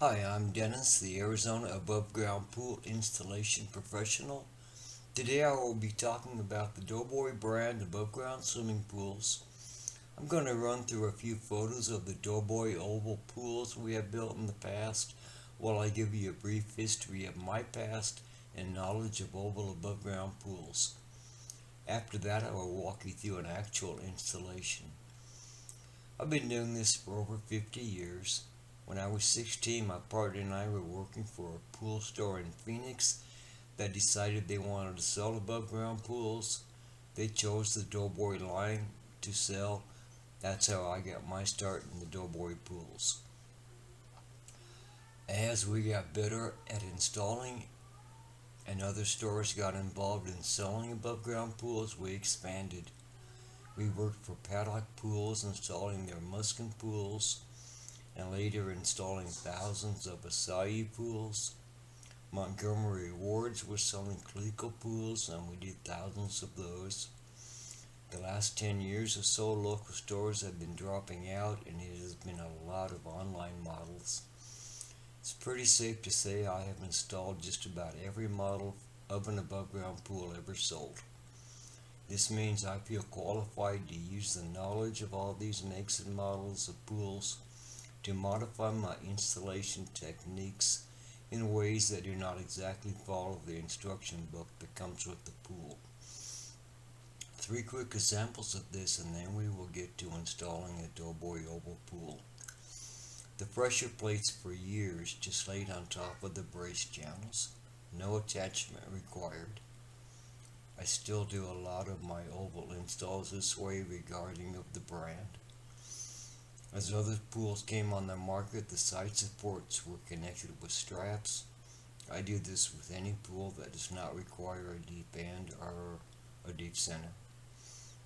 Hi, I'm Dennis, the Arizona Above Ground Pool Installation Professional. Today I will be talking about the Doughboy brand above ground swimming pools. I'm going to run through a few photos of the Doughboy oval pools we have built in the past while I give you a brief history of my past and knowledge of oval above ground pools. After that, I will walk you through an actual installation. I've been doing this for over 50 years. When I was 16, my partner and I were working for a pool store in Phoenix that decided they wanted to sell above ground pools. They chose the Doughboy line to sell. That's how I got my start in the Doughboy pools. As we got better at installing and other stores got involved in selling above ground pools, we expanded. We worked for Paddock Pools installing their Muskin pools, and later installing thousands of acai pools. Montgomery Rewards was selling Coleco pools, and we did thousands of those. The last 10 years or so, local stores have been dropping out, and it has been a lot of online models. It's pretty safe to say I have installed just about every model of an above ground pool ever sold. This means I feel qualified to use the knowledge of all these makes and models of pools to modify my installation techniques in ways that do not exactly follow the instruction book that comes with the pool. 3 quick examples of this, and then we will get to installing a Doughboy oval pool. The pressure plates for years just laid on top of the brace channels. No attachment required. I still do a lot of my oval installs this way regarding of the brand. As other pools came on the market, the side supports were connected with straps. I do this with any pool that does not require a deep end or a deep center.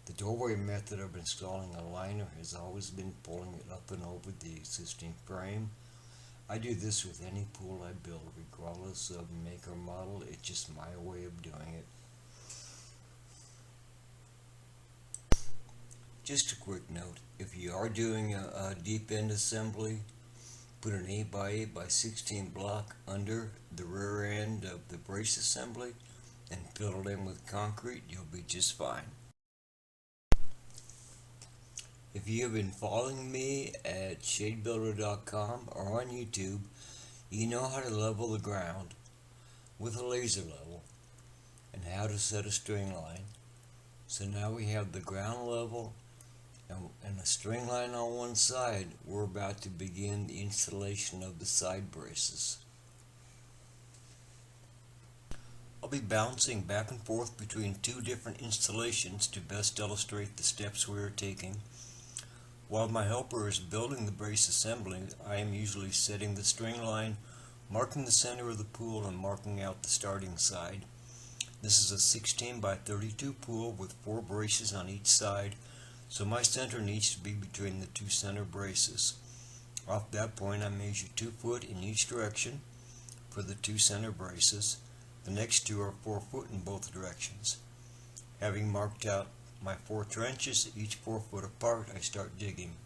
The Doughboy method of installing a liner has always been pulling it up and over the existing frame. I do this with any pool I build, regardless of make or model. It's just my way of doing it. Just a quick note, if you are doing a deep end assembly, put an 8x8x16 block under the rear end of the brace assembly and fill it in with concrete. You'll be just fine. If you have been following me at shadebuilder.com or on YouTube, you know how to level the ground with a laser level and how to set a string line. So now we have the ground level and a string line on one side. We're about to begin the installation of the side braces. I'll be bouncing back and forth between 2 different installations to best illustrate the steps we are taking. While my helper is building the brace assembly, I am usually setting the string line, marking the center of the pool, and marking out the starting side. This is a 16 by 32 pool with 4 braces on each side, so my center needs to be between the 2 center braces. Off that point, I measure 2 foot in each direction for the 2 center braces. The next 2 are 4 foot in both directions. Having marked out my 4 trenches, each 4 foot apart, I start digging.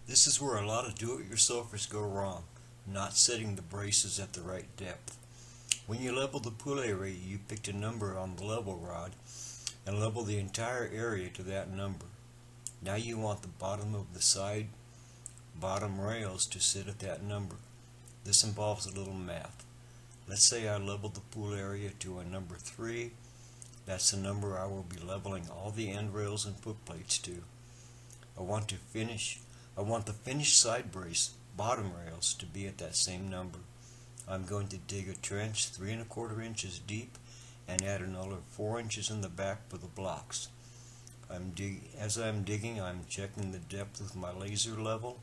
This is where a lot of do-it-yourselfers go wrong, not setting the braces at the right depth. When you level the pool area, you picked a number on the level rod and level the entire area to that number. Now you want the bottom of the side bottom rails to sit at that number. This involves a little math. Let's say I leveled the pool area to a number 3. That's the number I will be leveling all the end rails and foot plates to. I want the finished side brace bottom rails to be at that same number. I'm going to dig a trench 3 1/4 inches deep and add another 4 inches in the back for the blocks. As I'm digging, I'm checking the depth with my laser level.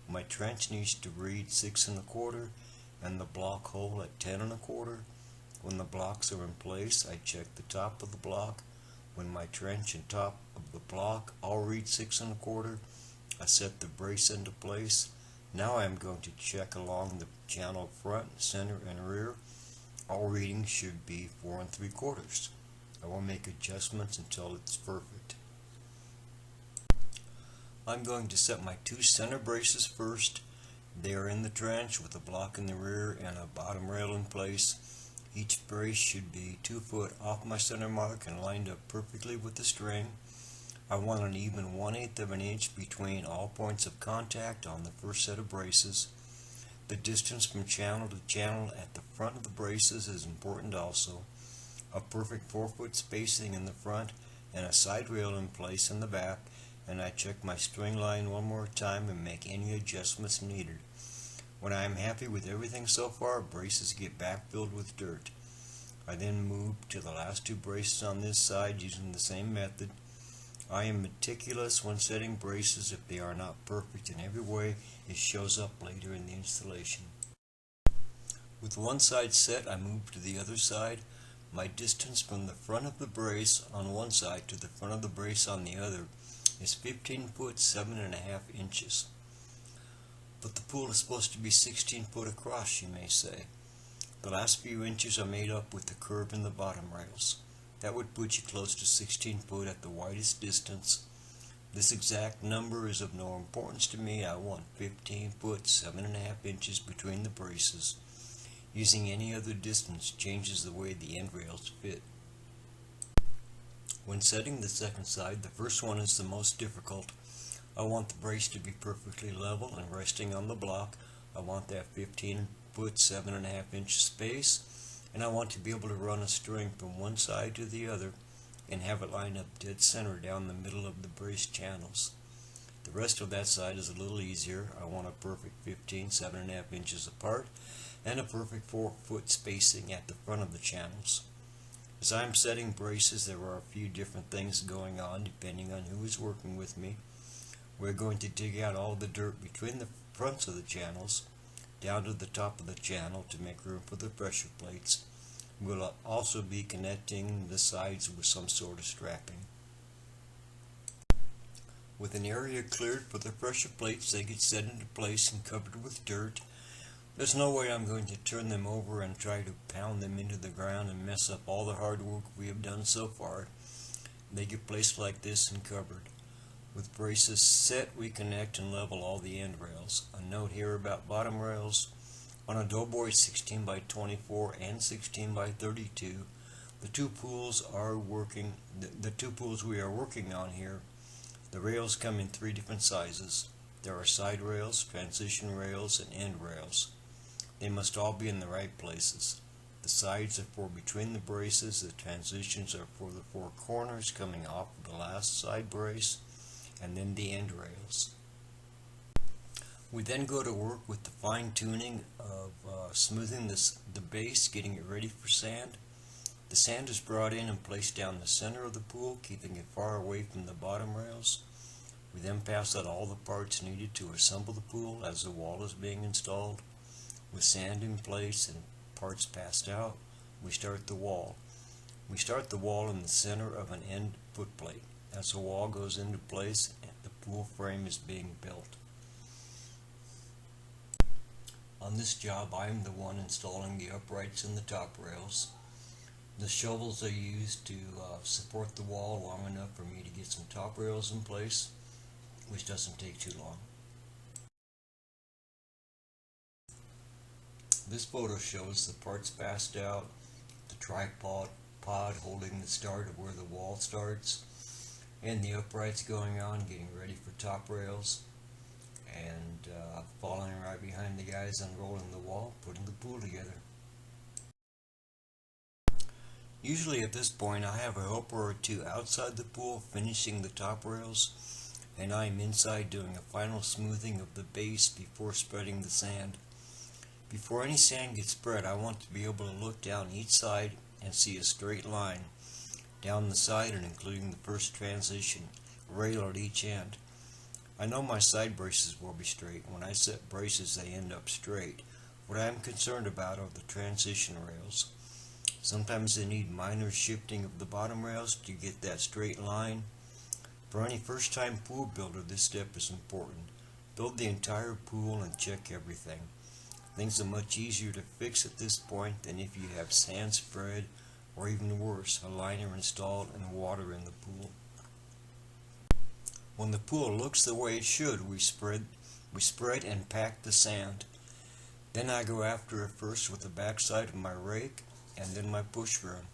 My trench needs to read 6 1/4 and the block hole at 10 1/4. When the blocks are in place, I check the top of the block. When my trench and top of the block all read 6 1/4, I set the brace into place. Now I am going to check along the channel front, center, and rear. All readings should be 4 3/4. I will make adjustments until it's perfect. I'm going to set my two center braces first. They are in the trench with a block in the rear and a bottom rail in place. Each brace should be 2 foot off my center mark and lined up perfectly with the string. I want an even 1/8 of an inch between all points of contact on the first set of braces. The distance from channel to channel at the front of the braces is important also. A perfect 4-foot spacing in the front and a side rail in place in the back, and I check my string line one more time and make any adjustments needed. When I am happy with everything so far, braces get backfilled with dirt. I then move to the last two braces on this side using the same method. I am meticulous when setting braces. If they are not perfect in every way, it shows up later in the installation. With one side set, I move to the other side. My distance from the front of the brace on one side to the front of the brace on the other is 15 foot 7.5 inches. But the pool is supposed to be 16 foot across, you may say. The last few inches are made up with the curve in the bottom rails. That would put you close to 16 foot at the widest distance. This exact number is of no importance to me. I want 15 foot 7.5 inches between the braces. Using any other distance changes the way the end rails fit. When setting the second side, the first one is the most difficult. I want the brace to be perfectly level and resting on the block. I want that 15 foot 7.5 inch space, and I want to be able to run a string from one side to the other and have it line up dead center down the middle of the brace channels. The rest of that side is a little easier. I want a perfect 15 7.5 inches apart and a perfect 4-foot spacing at the front of the channels. As I'm setting braces, there are a few different things going on depending on who is working with me. We're going to dig out all the dirt between the fronts of the channels down to the top of the channel to make room for the pressure plates. We'll also be connecting the sides with some sort of strapping. With an area cleared for the pressure plates, they get set into place and covered with dirt. There's no way I'm going to turn them over and try to pound them into the ground and mess up all the hard work we have done so far. They get placed like this and covered. With braces set, we connect and level all the end rails. A note here about bottom rails. On a Doughboy 16 by 24 and 16 by 32, the two pools we are working on here, the rails come in 3 different sizes. There are side rails, transition rails, and end rails. They must all be in the right places. The sides are for between the braces, the transitions are for the 4 corners coming off of the last side brace, and then the end rails. We then go to work with the fine tuning of smoothing the base, getting it ready for sand. The sand is brought in and placed down the center of the pool, keeping it far away from the bottom rails. We then pass out all the parts needed to assemble the pool as the wall is being installed. With sand in place and parts passed out, we start the wall. We start the wall in the center of an end footplate. As the wall goes into place, the pool frame is being built. On this job, I am the one installing the uprights and the top rails. The shovels are used to support the wall long enough for me to get some top rails in place, which doesn't take too long. This photo shows the parts passed out, the tripod holding the start of where the wall starts, and the uprights going on, getting ready for top rails, and following right behind the guys unrolling the wall, putting the pool together. Usually at this point I have a helper or two outside the pool finishing the top rails, and I am inside doing a final smoothing of the base before spreading the sand. Before any sand gets spread, I want to be able to look down each side and see a straight line down the side and including the first transition rail at each end. I know my side braces will be straight. When I set braces, they end up straight. What I am concerned about are the transition rails. Sometimes they need minor shifting of the bottom rails to get that straight line. For any first-time pool builder, this step is important. Build the entire pool and check everything. Things are much easier to fix at this point than if you have sand spread, or even worse, a liner installed and water in the pool. When the pool looks the way it should, we spread and pack the sand. Then I go after it first with the backside of my rake and then my push broom.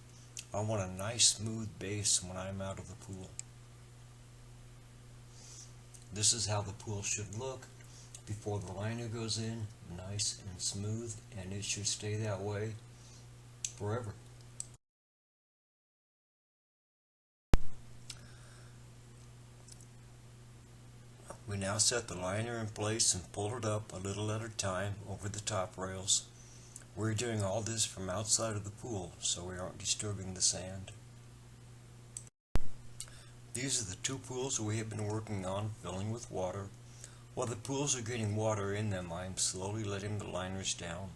I want a nice smooth base when I'm out of the pool. This is how the pool should look before the liner goes in, nice and smooth, and it should stay that way forever. We now set the liner in place and pull it up a little at a time over the top rails. We're doing all this from outside of the pool, so we aren't disturbing the sand. These are the two pools we have been working on filling with water. While the pools are getting water in them, I am slowly letting the liners down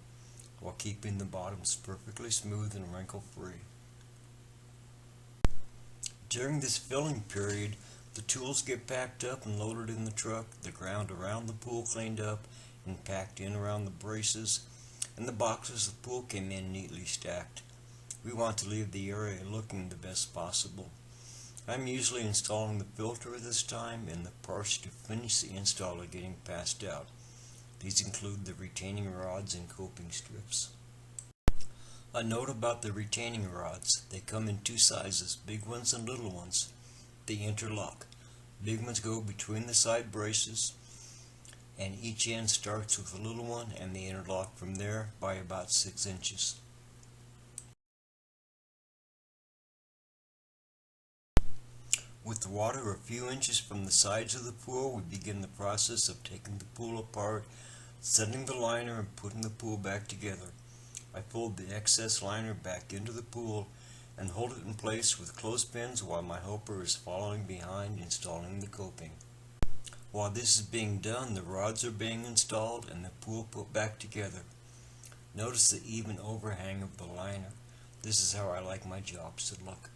while keeping the bottoms perfectly smooth and wrinkle-free. During this filling period, the tools get packed up and loaded in the truck, the ground around the pool cleaned up and packed in around the braces, and the boxes of pool came in neatly stacked. We want to leave the area looking the best possible. I'm usually installing the filter at this time, and the parts to finish the install are getting passed out. These include the retaining rods and coping strips. A note about the retaining rods: they come in two sizes, big ones and little ones. They interlock. Big ones go between the side braces, and each end starts with a little one, and they interlock from there by about 6 inches. With the water a few inches from the sides of the pool, we begin the process of taking the pool apart, setting the liner, and putting the pool back together. I fold the excess liner back into the pool and hold it in place with clothespins while my helper is following behind installing the coping. While this is being done, the rods are being installed and the pool put back together. Notice the even overhang of the liner. This is how I like my jobs to look.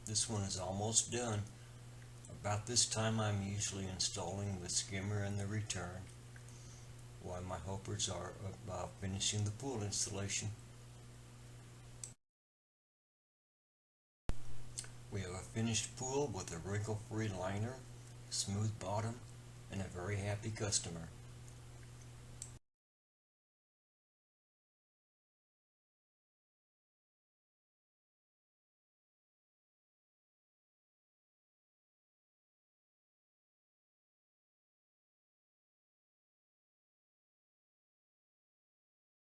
This one is almost done. About this time I'm usually installing the skimmer and the return, while my helpers are finishing the pool installation. We have a finished pool with a wrinkle-free liner, smooth bottom, and a very happy customer.